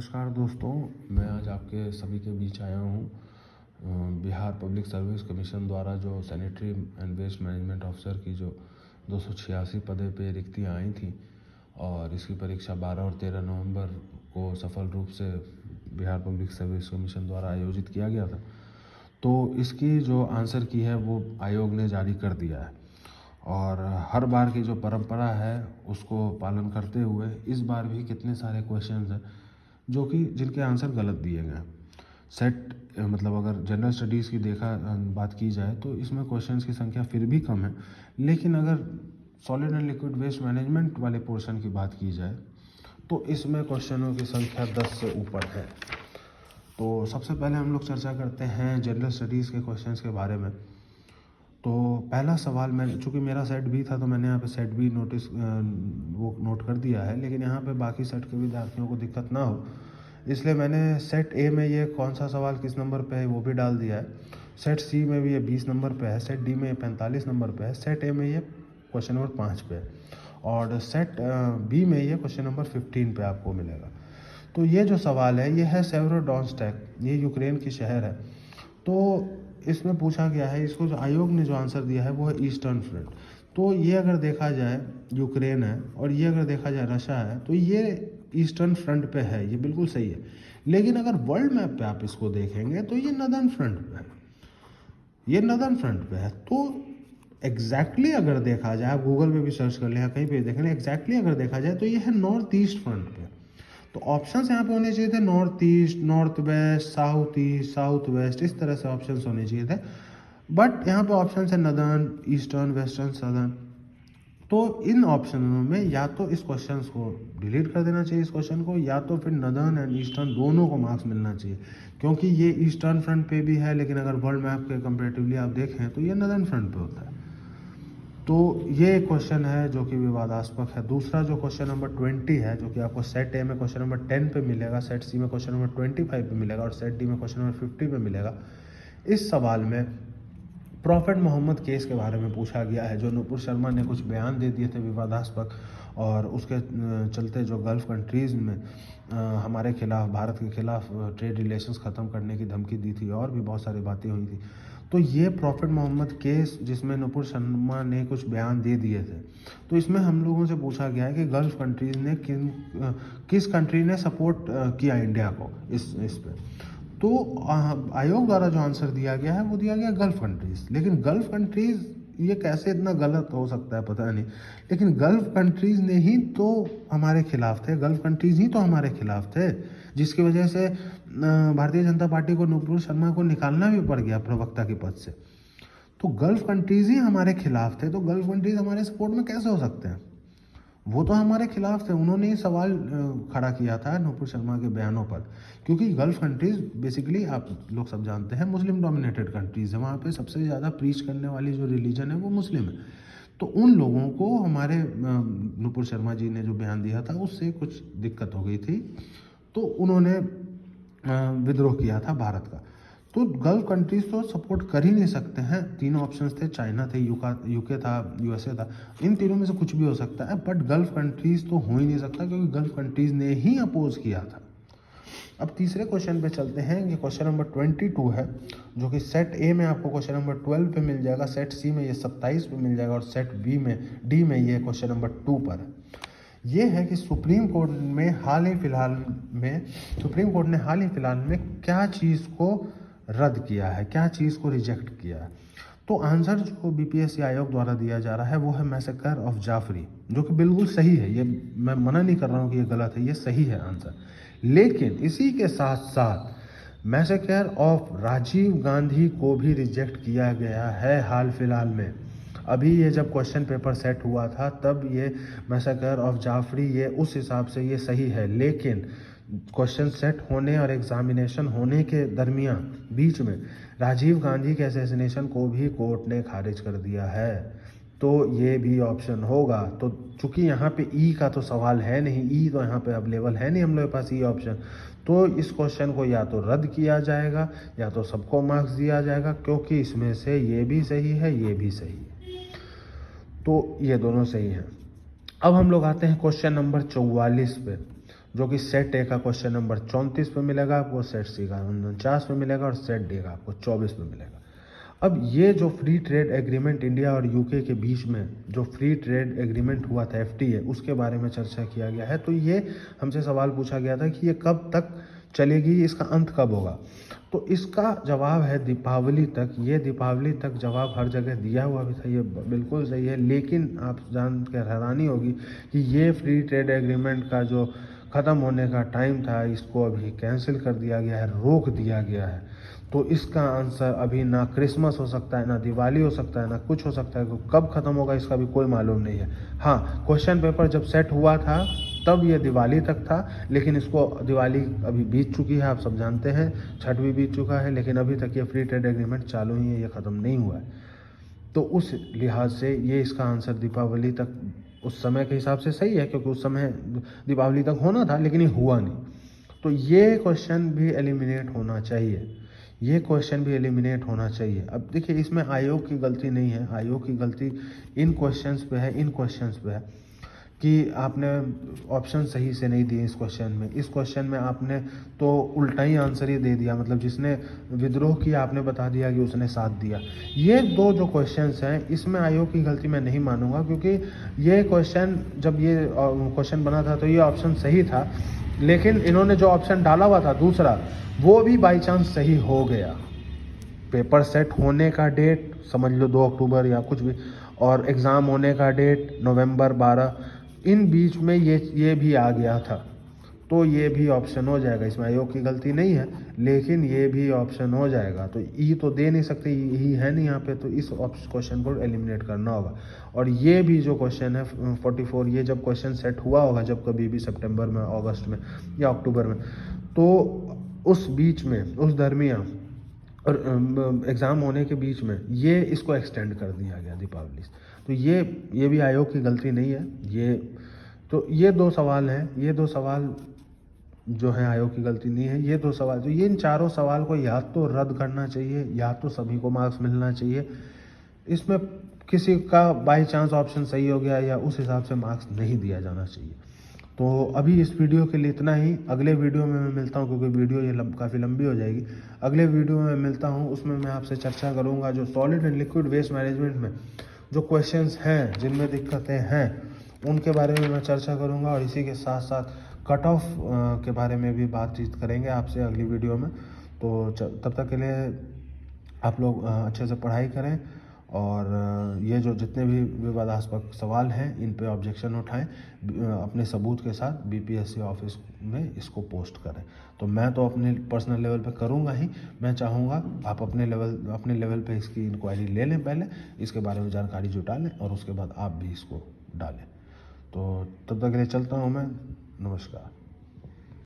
नमस्कार दोस्तों, मैं आज आपके सभी के बीच आया हूँ। बिहार पब्लिक सर्विस कमीशन द्वारा जो sanitary and waste management officer की जो 286 पदों पे रिक्तियाँ आई थी और इसकी परीक्षा 12 और 13 नवंबर को सफल रूप से बिहार पब्लिक सर्विस कमीशन द्वारा आयोजित किया गया था। तो इसकी जो आंसर की है वो आयोग ने जारी कर दिया है और हर बार की जो परंपरा है उसको पालन करते हुए इस बार भी कितने सारे क्वेश्चंस हैं जो कि जिनके आंसर गलत दिए गए हैं। सेट मतलब अगर जनरल स्टडीज़ की बात की जाए तो इसमें क्वेश्चंस की संख्या फिर भी कम है, लेकिन अगर solid and liquid waste management वाले पोर्शन की बात की जाए तो इसमें क्वेश्चनों की संख्या 10 से ऊपर है। तो सबसे पहले हम लोग चर्चा करते हैं जनरल स्टडीज़ के क्वेश्चंस के बारे में। तो पहला सवाल, मैं चूँकि मेरा सेट बी था तो मैंने यहाँ पे सेट बी वो नोट कर दिया है, लेकिन यहाँ पे बाकी सेट के विद्यार्थियों को दिक्कत ना हो इसलिए मैंने सेट ए में ये कौन सा सवाल किस नंबर पे है वो भी डाल दिया है। सेट सी में भी ये 20 नंबर पे है, सेट डी में ये 45 नंबर पे है, सेट ए में ये क्वेश्चन नंबर 5 पे है और सेट बी में ये क्वेश्चन नंबर 15 पे आपको मिलेगा। तो ये जो सवाल है ये है सेवेरोडोनेत्स्क, ये यूक्रेन की शहर है। तो इसमें पूछा गया है, इसको जो आयोग ने जो आंसर दिया है वो है ईस्टर्न फ्रंट। तो ये अगर देखा जाए यूक्रेन है और ये अगर देखा जाए रशिया है तो ये ईस्टर्न फ्रंट पे है, ये बिल्कुल सही है। लेकिन अगर वर्ल्ड मैप पे आप इसको देखेंगे तो ये नदर्न फ्रंट पे है, ये नदर्न फ्रंट पे है। तो एग्जैक्टली अगर देखा जाए, आप गूगल पे भी सर्च कर लें या कहीं पे देख लें, एग्जैक्टली अगर देखा जाए तो ये है नॉर्थ ईस्ट फ्रंट पे। तो ऑप्शंस यहाँ पे होने चाहिए थे north east, north west, south west, इस तरह से ऑप्शंस होने चाहिए थे। बट यहाँ पे ऑप्शन है नदर्न, ईस्टर्न, वेस्टर्न, सदर्न। तो इन ऑप्शनों में या तो इस क्वेश्चन को डिलीट कर देना चाहिए, इस क्वेश्चन को, या तो फिर नदर्न एंड ईस्टर्न दोनों को मार्क्स मिलना चाहिए, क्योंकि ये ईस्टर्न फ्रंट पे भी है लेकिन अगर वर्ल्ड मैप के कंपेरेटिवली आप देखें तो ये नदर्न फ्रंट पे होता है। तो ये क्वेश्चन है जो कि विवादास्पद है। दूसरा जो क्वेश्चन नंबर 20 है, जो कि आपको सेट ए में क्वेश्चन नंबर 10 पे मिलेगा, सेट सी में क्वेश्चन नंबर 25 पे मिलेगा और सेट डी में क्वेश्चन नंबर 50 पे मिलेगा। इस सवाल में प्रॉफिट मोहम्मद केस के बारे में पूछा गया है, जो नुपुर शर्मा ने कुछ बयान दे दिए थे विवादास्पद और उसके चलते जो गल्फ़ कंट्रीज़ में हमारे खिलाफ, भारत के खिलाफ ट्रेड रिलेशंस ख़त्म करने की धमकी दी थी और भी बहुत सारी बातें हुई थी। तो ये प्रॉफिट मोहम्मद केस जिसमें नुपुर शर्मा ने कुछ बयान दे दिए थे, तो इसमें हम लोगों से पूछा गया है कि गल्फ़ कंट्रीज़ ने किस कंट्री ने सपोर्ट किया इंडिया को इस पे। तो आयोग द्वारा जो आंसर दिया गया है वो दिया गया गल्फ़ कंट्रीज़। लेकिन गल्फ़ कंट्रीज़ ये कैसे इतना गलत हो सकता है पता नहीं, लेकिन गल्फ़ कंट्रीज़ ने ही तो हमारे खिलाफ थे, गल्फ़ कंट्रीज़ ही तो हमारे खिलाफ थे, जिसकी वजह से भारतीय जनता पार्टी को नुपुर शर्मा को निकालना भी पड़ गया प्रवक्ता के पद से। तो गल्फ़ कंट्रीज़ ही हमारे खिलाफ थे, तो गल्फ़ कंट्रीज़ हमारे सपोर्ट में कैसे हो सकते हैं? वो तो हमारे खिलाफ थे, उन्होंने ही सवाल खड़ा किया था नुपुर शर्मा के बयानों पर, क्योंकि गल्फ़ कंट्रीज़ बेसिकली आप लोग सब जानते हैं मुस्लिम डोमिनेटेड कंट्रीज़ है, वहाँ पे सबसे ज़्यादा प्रीच करने वाली जो रिलीजन है वो मुस्लिम है। तो उन लोगों को हमारे नुपुर शर्मा जी ने जो बयान दिया था उससे कुछ दिक्कत हो गई थी, तो उन्होंने विद्रोह किया था भारत का। तो गल्फ़ कंट्रीज़ तो सपोर्ट कर ही नहीं सकते हैं। तीनों ऑप्शंस थे, चाइना थे, यूके था, यूएसए था, इन तीनों में से कुछ भी हो सकता है, बट गल्फ़ कंट्रीज़ तो हो ही नहीं सकता क्योंकि गल्फ़ कंट्रीज़ ने ही अपोज किया था। अब तीसरे क्वेश्चन पे चलते हैं। ये क्वेश्चन नंबर 22 है, जो कि सेट ए में आपको क्वेश्चन नंबर 12 पे मिल जाएगा, सेट सी में ये 27 पे मिल जाएगा और सेट डी में ये क्वेश्चन नंबर 2 पर है। ये है कि सुप्रीम कोर्ट ने हाल ही फिलहाल में क्या चीज़ को रद्द किया है, क्या चीज़ को रिजेक्ट किया है। तो आंसर जो बीपीएससी आयोग द्वारा दिया जा रहा है वो है मैसेकर ऑफ जाफरी, जो कि बिल्कुल सही है, ये मैं मना नहीं कर रहा हूँ कि ये गलत है, ये सही है आंसर। लेकिन इसी के साथ साथ मैसेकर ऑफ राजीव गांधी को भी रिजेक्ट किया गया है हाल फिलहाल में। अभी ये जब क्वेश्चन पेपर सेट हुआ था तब ये मैसेकर ऑफ जाफरी ये उस हिसाब से ये सही है, लेकिन क्वेश्चन सेट होने और एग्जामिनेशन होने के दरमियान बीच में राजीव गांधी के असैसिनेशन को भी कोर्ट ने खारिज कर दिया है। तो ये भी ऑप्शन होगा। तो चूंकि यहाँ पे ई का तो सवाल है नहीं, ई तो यहाँ पे अवेलेबल है नहीं हम लोग के पास ई ऑप्शन, तो इस क्वेश्चन को या तो रद्द किया जाएगा या तो सबको मार्क्स दिया जाएगा, क्योंकि इसमें से ये भी सही है, ये भी सही है, तो ये दोनों सही हैं। अब हम लोग आते हैं क्वेश्चन नंबर 44 पे। जो कि सेट ए का क्वेश्चन नंबर 34 पे मिलेगा आपको, सेट सी का 49 पे मिलेगा और सेट डी का आपको 24 पे मिलेगा। अब ये जो फ्री ट्रेड एग्रीमेंट इंडिया और यूके के बीच में जो फ्री ट्रेड एग्रीमेंट हुआ था FTA, उसके बारे में चर्चा किया गया है। तो ये हमसे सवाल पूछा गया था कि ये कब तक चलेगी, इसका अंत कब होगा। तो इसका जवाब है दीपावली तक। ये दीपावली तक जवाब हर जगह दिया हुआ भी था, ये बिल्कुल सही है। लेकिन आप जान कर हैरानी होगी कि ये फ्री ट्रेड एग्रीमेंट का जो ख़त्म होने का टाइम था, इसको अभी कैंसिल कर दिया गया है, रोक दिया गया है। तो इसका आंसर अभी ना क्रिसमस हो सकता है, ना दिवाली हो सकता है, ना कुछ हो सकता है। कब ख़त्म होगा इसका भी कोई मालूम नहीं है। हाँ, क्वेश्चन पेपर जब सेट हुआ था तब ये दिवाली तक था, लेकिन इसको दिवाली अभी बीत चुकी है, आप सब जानते हैं, छठ भी बीत चुका है, लेकिन अभी तक ये फ्री ट्रेड एग्रीमेंट चालू ही है, ये ख़त्म नहीं हुआ है। तो उस लिहाज से ये इसका आंसर दीपावली तक उस समय के हिसाब से सही है, क्योंकि उस समय दीपावली तक होना था, लेकिन ये हुआ नहीं। तो ये क्वेश्चन भी एलिमिनेट होना चाहिए, ये क्वेश्चन भी एलिमिनेट होना चाहिए। अब देखिए, इसमें आयोग की गलती नहीं है, आयोग की गलती इन क्वेश्चंस पे है, इन क्वेश्चंस पे है कि आपने ऑप्शन सही से नहीं दिए इस क्वेश्चन में। इस क्वेश्चन में आपने तो उल्टा ही आंसर ही दे दिया, मतलब जिसने विद्रोह किया आपने बता दिया कि उसने साथ दिया। ये दो जो क्वेश्चंस हैं, इसमें आयोग की गलती मैं नहीं मानूंगा, क्योंकि ये क्वेश्चन जब ये क्वेश्चन बना था तो ये ऑप्शन सही था, लेकिन इन्होंने जो ऑप्शन डाला हुआ था दूसरा, वो भी बाई चांस सही हो गया। पेपर सेट होने का डेट समझ लो 2 अक्टूबर या कुछ भी, और एग्ज़ाम होने का डेट नवंबर 12, इन बीच में ये भी आ गया था, तो ये भी ऑप्शन हो जाएगा। इसमें आयोग की गलती नहीं है, लेकिन ये भी ऑप्शन हो जाएगा। तो ई तो दे नहीं सकते, ई है नहीं यहाँ पे, तो इस क्वेश्चन को एलिमिनेट करना होगा। और ये भी जो क्वेश्चन है 44, ये जब क्वेश्चन सेट हुआ होगा, जब कभी भी सितंबर में, अगस्त में या अक्टूबर में, तो उस बीच में, उस दरमियान और एग्ज़ाम होने के बीच में ये इसको एक्सटेंड कर दिया गया दीपावली। तो ये भी आयोग की गलती नहीं है। ये 2 सवाल हैं, ये 2 सवाल जो है आयोग की गलती नहीं है। ये 2 सवाल, तो ये इन चारों सवाल को या तो रद्द करना चाहिए, या तो सभी को मार्क्स मिलना चाहिए। इसमें किसी का बाई चांस ऑप्शन सही हो गया या उस हिसाब से मार्क्स नहीं दिया जाना चाहिए। तो अभी इस वीडियो के लिए इतना ही। अगले वीडियो में मैं मिलता हूँ, क्योंकि वीडियो ये काफ़ी लंबी हो जाएगी। अगले वीडियो में मिलता हूँ, उसमें मैं आपसे चर्चा करूँगा जो solid and liquid waste management में जो क्वेश्चंस हैं, जिनमें दिक्कतें हैं, उनके बारे में मैं चर्चा करूँगा। और इसी के साथ साथ कट ऑफ के बारे में भी बातचीत करेंगे आपसे अगली वीडियो में। तो तब तक के लिए आप लोग अच्छे से पढ़ाई करें, और ये जो जितने भी विवादास्पद सवाल हैं, इन पे ऑब्जेक्शन उठाएं, अपने सबूत के साथ BPSC ऑफिस में इसको पोस्ट करें। तो मैं तो अपने पर्सनल लेवल पे करूँगा ही, मैं चाहूँगा आप अपने लेवल पे इसकी इंक्वायरी ले लें, पहले इसके बारे में जानकारी जुटा लें, और उसके बाद आप भी इसको डालें। तो तब तक के लिए चलता हूँ मैं। नमस्कार।